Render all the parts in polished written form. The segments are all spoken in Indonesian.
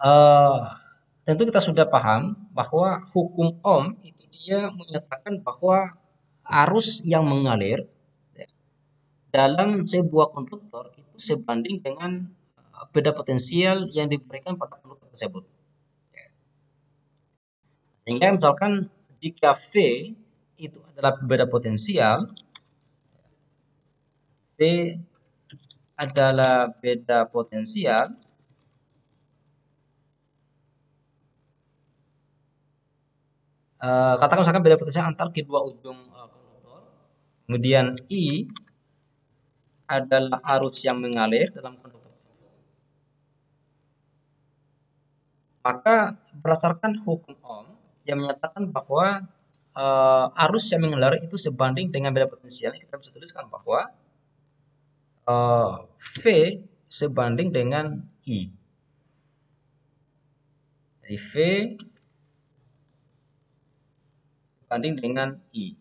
Eh, tentu kita sudah paham bahwa hukum Ohm itu dia menyatakan bahwa arus yang mengalir ya, dalam sebuah konduktor itu sebanding dengan beda potensial yang diberikan pada konduktor tersebut. Ya. Sehingga misalkan jika V itu adalah beda potensial, V adalah beda potensial, katakan misalkan beda potensial antar kedua ujung konduktor, kemudian I adalah arus yang mengalir dalam konduktor, maka berdasarkan hukum Ohm yang menyatakan bahwa arus yang mengalir itu sebanding dengan beda potensial, kita bisa tuliskan bahwa V sebanding dengan I. Jadi V sebanding dengan I.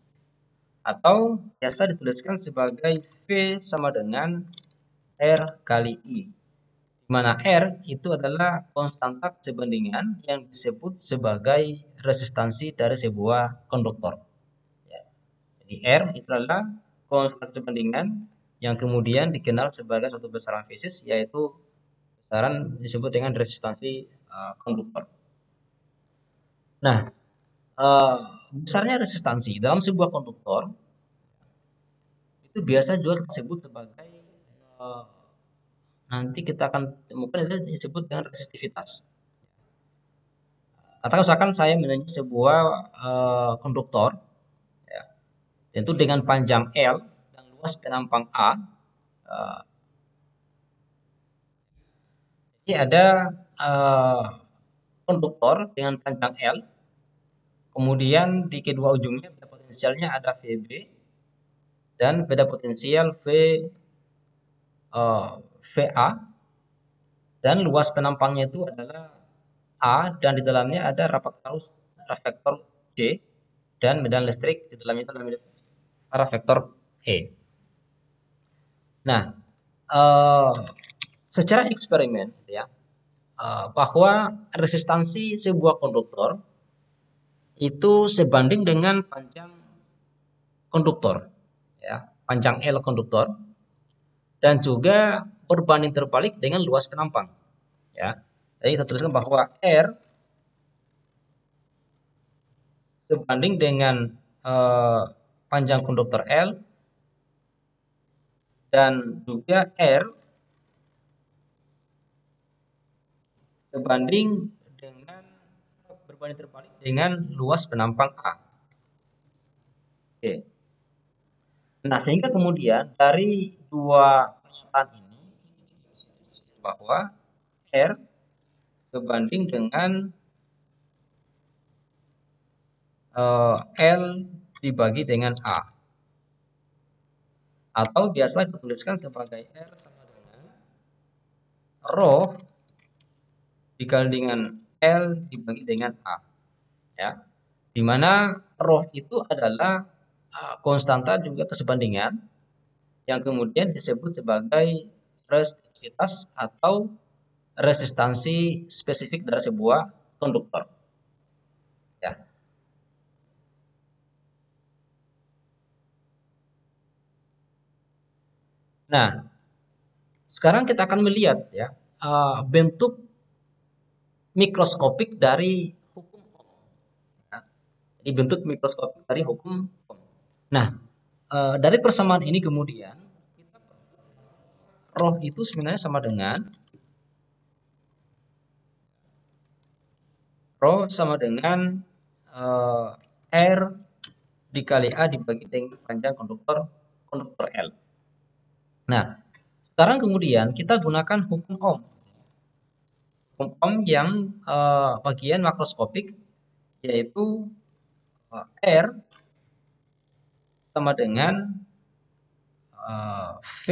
Atau biasa dituliskan sebagai V sama dengan R kali I. Di mana R itu adalah konstanta sebandingan yang disebut sebagai resistansi dari sebuah konduktor. Ya. Jadi R itu adalah konstanta sebandingan yang kemudian dikenal sebagai suatu besaran fisik, yaitu besaran disebut dengan resistansi konduktor. Nah, besarnya resistansi dalam sebuah konduktor itu biasa juga kita sebut sebagai nanti kita akan temukan itu disebut dengan resistivitas. Atau misalkan saya menunjuk sebuah konduktor, ya, tentu dengan panjang L dan luas penampang A. Uh, Jadi ada konduktor dengan panjang L, kemudian di kedua ujungnya beda potensialnya ada VB dan beda potensial VA, dan luas penampangnya itu adalah A, dan di dalamnya ada reflektor J, dan medan listrik di dalamnya itu adalah vektor E. Nah, secara eksperimen ya, bahwa resistansi sebuah konduktor itu sebanding dengan panjang konduktor, ya, panjang L konduktor, dan juga berbanding terbalik dengan luas penampang. Ya, jadi kita tuliskan bahwa R sebanding dengan panjang konduktor L, dan juga R sebanding dengan berbanding terbalik dengan luas penampang A. Oke. Nah, sehingga kemudian dari dua pernyataan ini bahwa R sebanding dengan L dibagi dengan A. Atau biasa kita tuliskan sebagai R sama dengan rho dikali dengan L dibagi dengan A. Ya. Di mana rho itu adalah konstanta juga kesebandingan yang kemudian disebut sebagai resistivitas atau resistansi spesifik dari sebuah konduktor. Ya. Nah, sekarang kita akan melihat ya bentuk mikroskopik dari hukum Ohm. Ya. Jadi bentuk mikroskopik dari hukum Ohm. Nah, dari persamaan ini kemudian rho itu sebenarnya sama dengan R dikali A dibagi dengan panjang konduktor L. Nah, sekarang kemudian kita gunakan hukum Ohm. Hukum Ohm yang bagian makroskopik, yaitu R sama dengan V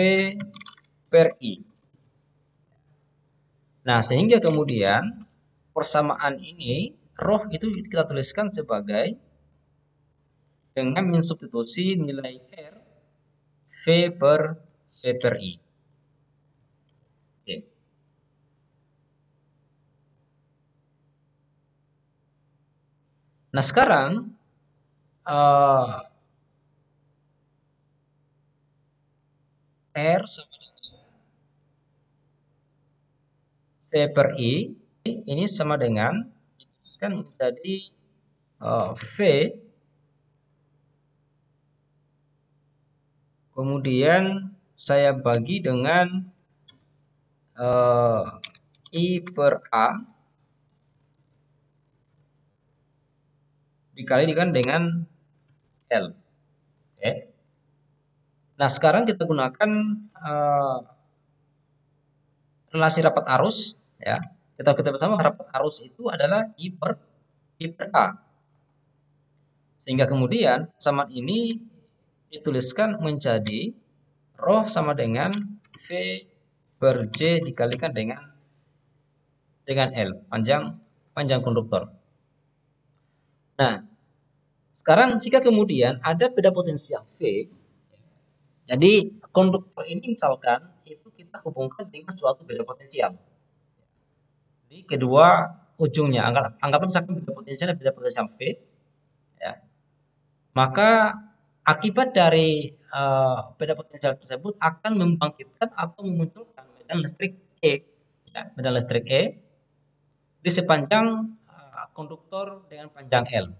per I. Nah, sehingga kemudian persamaan ini rho itu kita tuliskan sebagai dengan mensubstitusi nilai R V per I. Oke. Nah, sekarang R sama dengan V per I ini sama dengan dituliskan menjadi V kemudian saya bagi dengan I per A dikalikan dengan L. Oke. Nah, sekarang kita gunakan relasi rapat arus, ya. Kita bersama rapat arus itu adalah I per A. Sehingga kemudian persamaan ini dituliskan menjadi rho sama dengan V per J dikalikan dengan L, panjang konduktor. Nah, sekarang jika kemudian ada beda potensial V, jadi konduktor ini misalkan itu kita hubungkan dengan suatu beda potensial. Di kedua ujungnya, anggaplah misalkan beda potensial V, ya. Maka akibat dari beda potensial tersebut akan membangkitkan atau memunculkan medan listrik E, ya, medan listrik E di sepanjang konduktor dengan panjang L.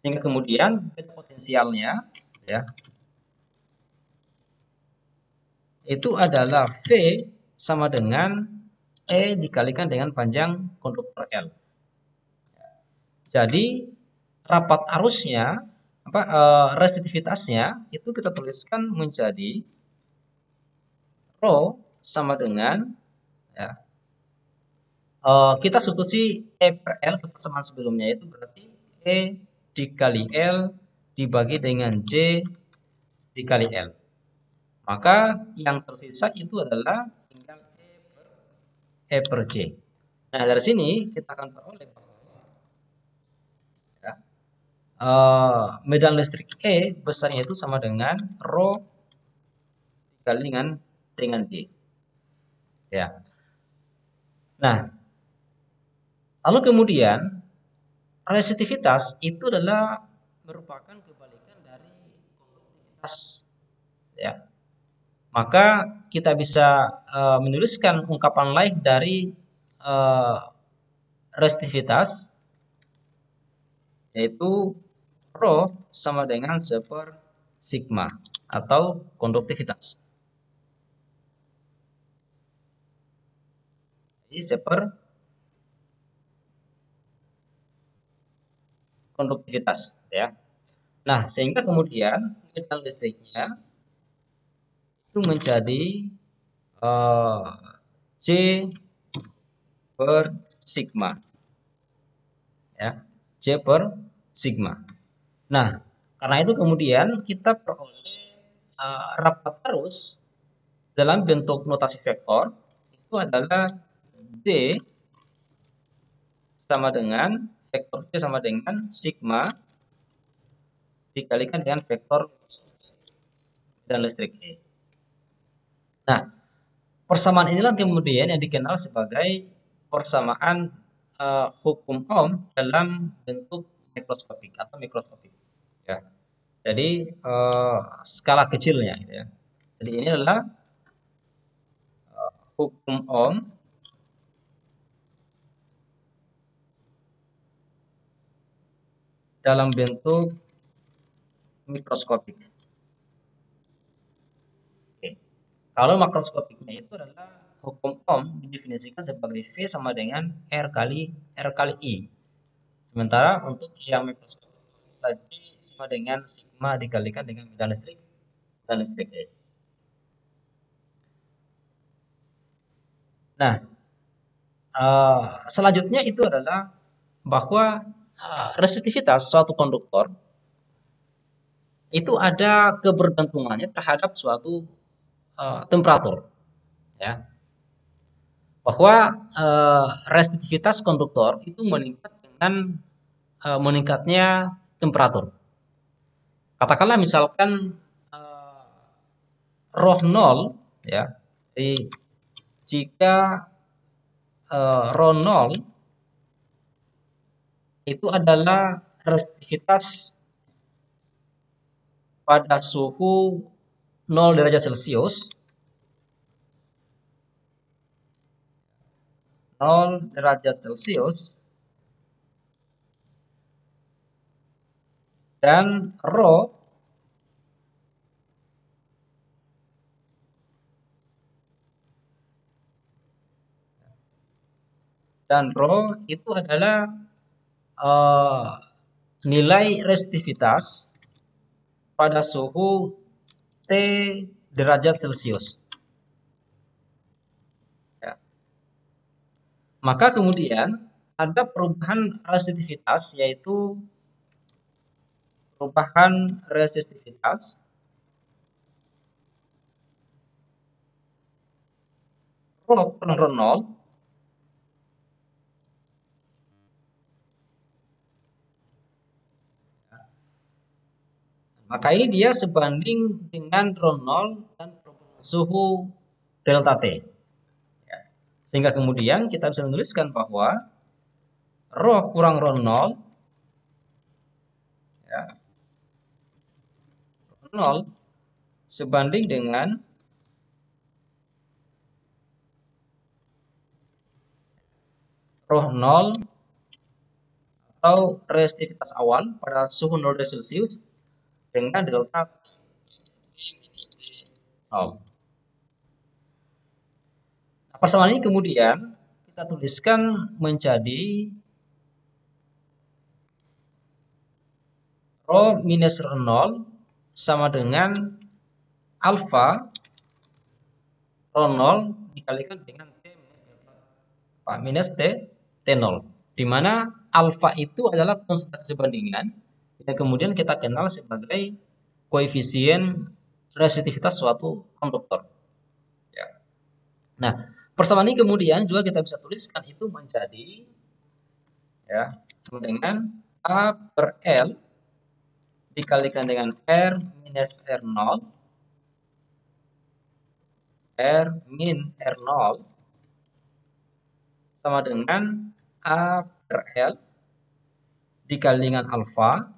Sehingga kemudian beda potensialnya, ya, itu adalah V sama dengan E dikalikan dengan panjang konduktor L. Jadi rapat arusnya resitivitasnya itu kita tuliskan menjadi rho sama dengan, ya, kita substitusi E per L ke persamaan sebelumnya, itu berarti E dikali L dibagi dengan J dikali L. Maka yang tersisa itu adalah tinggal E per J. Nah, dari sini kita akan peroleh bahwa, ya, medan listrik E besarnya itu sama dengan rho dikali dengan J. Ya. Nah, lalu kemudian resitivitas itu adalah merupakan kebalikan dari konduktivitas, ya. Maka kita bisa menuliskan ungkapan lain dari resitivitas, yaitu rho sama dengan 1 per sigma atau konduktivitas. Jadi 1 per konduktivitas, ya. Nah, sehingga kemudian medan listriknya itu menjadi J per sigma, ya, J per sigma. Nah, karena itu kemudian kita peroleh rapat arus dalam bentuk notasi vektor itu adalah D sama dengan vektor C sama dengan sigma dikalikan dengan vektor dan listrik E. Nah, persamaan inilah kemudian yang dikenal sebagai persamaan hukum Ohm dalam bentuk mikroskopik atau mikroskopik, ya. Jadi skala kecilnya, gitu ya. Jadi ini adalah hukum Ohm dalam bentuk mikroskopik. Oke. Kalau makroskopiknya itu adalah hukum Ohm didefinisikan sebagai V sama dengan R kali I. Sementara untuk yang mikroskopik itu sama dengan sigma dikalikan dengan medan listrik E. Nah, selanjutnya itu adalah bahwa resitivitas suatu konduktor itu ada kebergantungannya terhadap suatu temperatur, ya. Bahwa resitivitas konduktor itu meningkat dengan meningkatnya temperatur. Katakanlah misalkan rho 0, ya. Jadi jika rho 0 itu adalah resistivitas pada suhu 0 derajat Celcius, 0 derajat Celcius, dan rho itu adalah nilai resistivitas pada suhu T derajat Celcius. Ya. Maka kemudian ada perubahan resistivitas, yaitu perubahan resistivitas rho kurang rho 0 maka ini dia sebanding dengan rho 0 dan suhu delta T. Ya. Sehingga kemudian kita bisa menuliskan bahwa rho kurang rho 0, ya, rho 0 sebanding dengan rho 0 atau resistivitas awal pada suhu 0 derajat Celcius dengan delta T minus T0. Nah, persamaan ini kemudian kita tuliskan menjadi rho minus rho 0 sama dengan alfa rho 0 dikalikan dengan T minus T0, di mana alfa itu adalah konstan sebandingan yang kemudian kita kenal sebagai koefisien resistivitas suatu konduktor. Ya. Nah, persamaan ini kemudian juga kita bisa tuliskan itu menjadi, ya, sama dengan A per L dikalikan dengan R minus R0 R min R0 sama dengan A per L dikali dengan alfa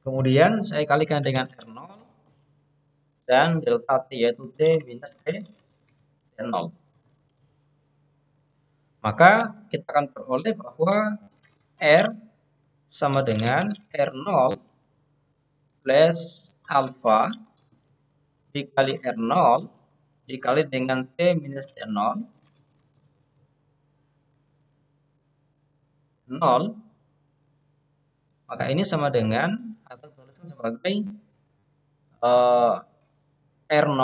kemudian saya kalikan dengan R0 dan delta T yaitu T minus T0. Maka kita akan peroleh bahwa R sama dengan R0 plus alfa dikali R0 dikali dengan T minus T0 0, maka ini sama dengan atau tuliskan sebagai R0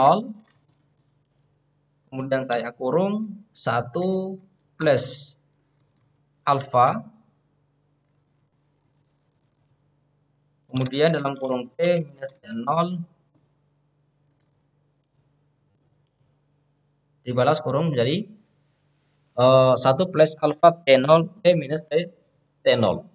kemudian saya kurung 1 plus alfa kemudian dalam kurung T minus T0 dibalas kurung menjadi 1 plus alfa T0 T minus T0.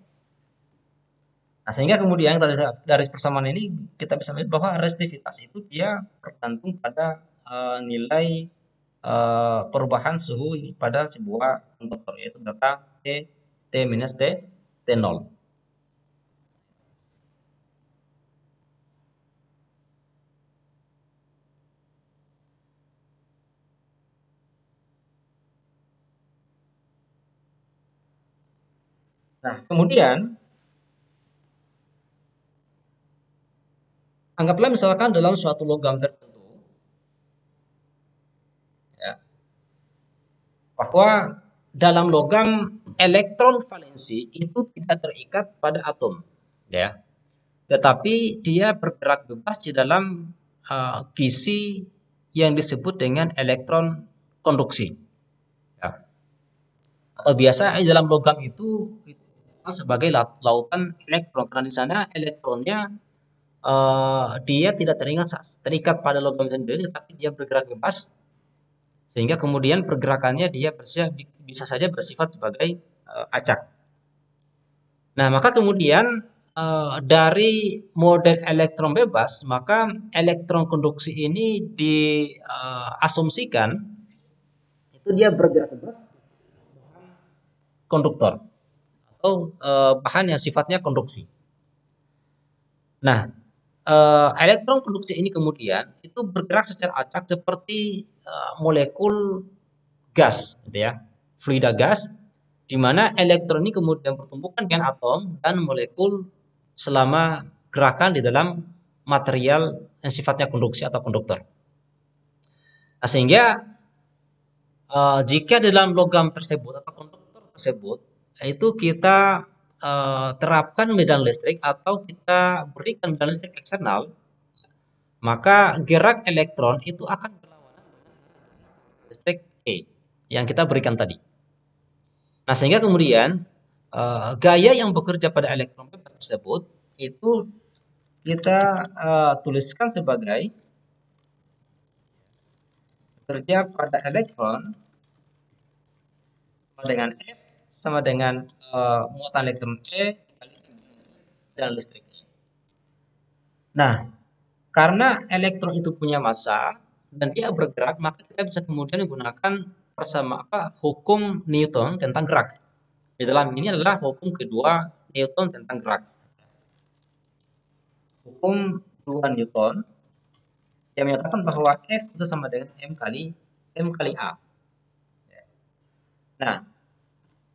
Nah, sehingga kemudian dari persamaan ini kita bisa melihat bahwa resistivitas itu dia bergantung pada nilai perubahan suhu pada sebuah konduktor, yaitu delta T minus T0. Nah, kemudian anggaplah misalkan dalam suatu logam tertentu, ya, bahwa dalam logam elektron valensi itu tidak terikat pada atom, ya, tetapi dia bergerak bebas di dalam gisi yang disebut dengan elektron konduksi. Ya. Atau biasa di dalam logam itu sebagai lautan elektron, karena di sana elektronnya dia tidak terikat pada logam sendiri, tapi dia bergerak bebas, sehingga kemudian pergerakannya dia bisa saja bersifat sebagai acak. Nah, maka kemudian dari model elektron bebas, maka elektron konduksi ini diasumsikan, itu dia bergerak bebas konduktor atau bahan yang sifatnya konduksi. Nah, elektron konduksi ini kemudian itu bergerak secara acak seperti molekul gas, gitu ya, fluida gas, di mana elektron ini kemudian bertumbukan dengan atom dan molekul selama gerakan di dalam material yang sifatnya konduksi atau konduktor. Nah, sehingga jika dalam logam tersebut atau konduktor tersebut itu kita terapkan medan listrik atau kita berikan medan listrik eksternal, maka gerak elektron itu akan berlawanan dengan listrik E yang kita berikan tadi. Nah, sehingga kemudian gaya yang bekerja pada elektron bebas tersebut itu kita tuliskan sebagai bekerja pada elektron sama dengan F sama dengan muatan elektron E dikalikan dengan listrik E. Nah, karena elektron itu punya massa dan dia bergerak, maka kita bisa kemudian menggunakan hukum Newton tentang gerak. Di dalam ini adalah hukum kedua Newton tentang gerak. Hukum 2 Newton yang menyatakan bahwa F itu sama dengan M kali A. Nah,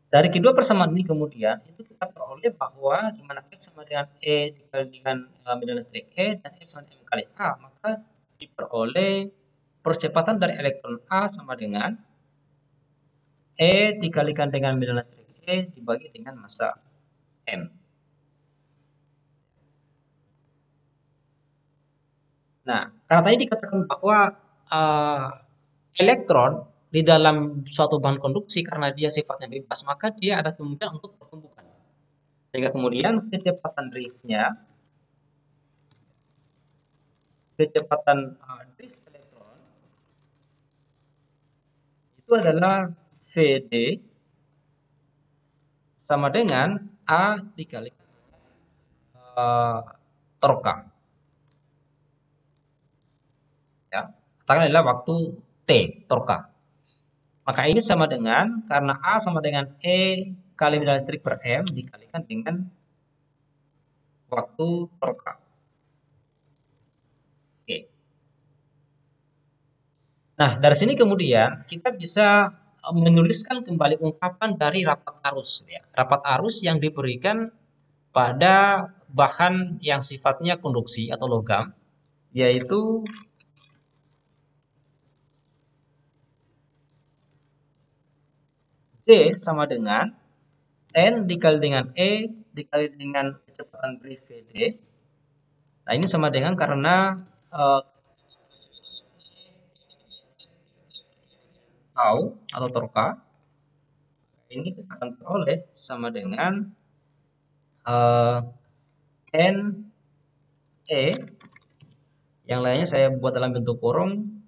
dari kedua persamaan ini kemudian itu kita peroleh bahwa di mana F sama dengan E dikali dengan medan listrik E dan F sama dengan M kali A, maka diperoleh percepatan dari elektron A sama dengan E dikalikan dengan medan listrik E dibagi dengan massa M. Nah, karena tadi dikatakan bahwa elektron di dalam suatu bahan konduksi karena dia sifatnya bebas, maka dia ada kemungkinan untuk pertumbukan. Sehingga kemudian kecepatan drift elektron itu adalah Vd sama dengan A dikali torka. Ya, katakan adalah waktu T, torka. Maka ini sama dengan, karena A sama dengan E kali medan listrik per M dikalikan dengan waktu torka. Oke. Nah, dari sini kemudian kita bisa menuliskan kembali ungkapan dari rapat arus. Ya. Rapat arus yang diberikan pada bahan yang sifatnya konduksi atau logam, yaitu J sama dengan N dikali dengan E dikali dengan kecepatan drift Vd. Nah, ini sama dengan karena tau atau torka ini akan peroleh sama dengan N E, yang lainnya saya buat dalam bentuk kurung,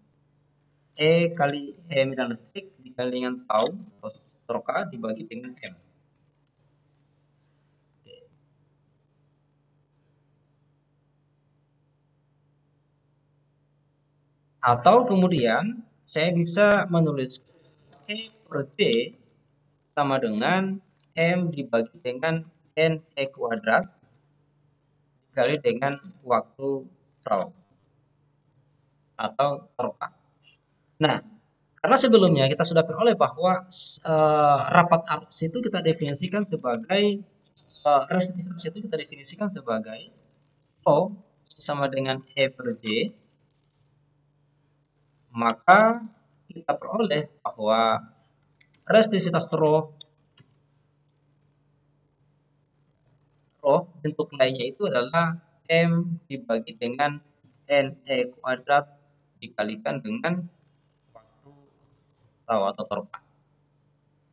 E kali E medan listrik dikali dengan tau atau torka dibagi dengan M. Atau kemudian saya bisa menulis E per J sama dengan M dibagi dengan NE kuadrat dikali dengan waktu tau atau torka. Nah, karena sebelumnya kita sudah peroleh bahwa rapat arus itu kita definisikan sebagai resistivitas itu kita definisikan sebagai O sama dengan E per J, maka kita peroleh bahwa resistivitas rho bentuk lainnya itu adalah M dibagi dengan NE kuadrat dikalikan dengan waktu tau atau torka.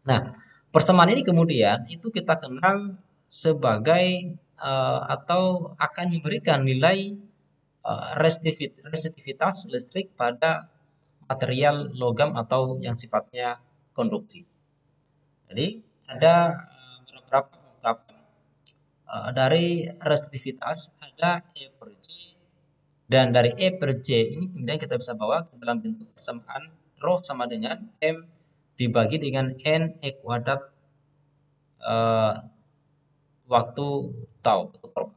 Nah, persamaan ini kemudian itu kita kenal sebagai atau akan memberikan nilai resistivitas listrik pada material logam atau yang sifatnya konduksi. Jadi ada beberapa ungkapan dari resistivitas, ada E per J, dan dari E per J ini kemudian kita bisa bawa ke dalam bentuk persamaan rho sama dengan M dibagi dengan n kuadrat waktu tau atau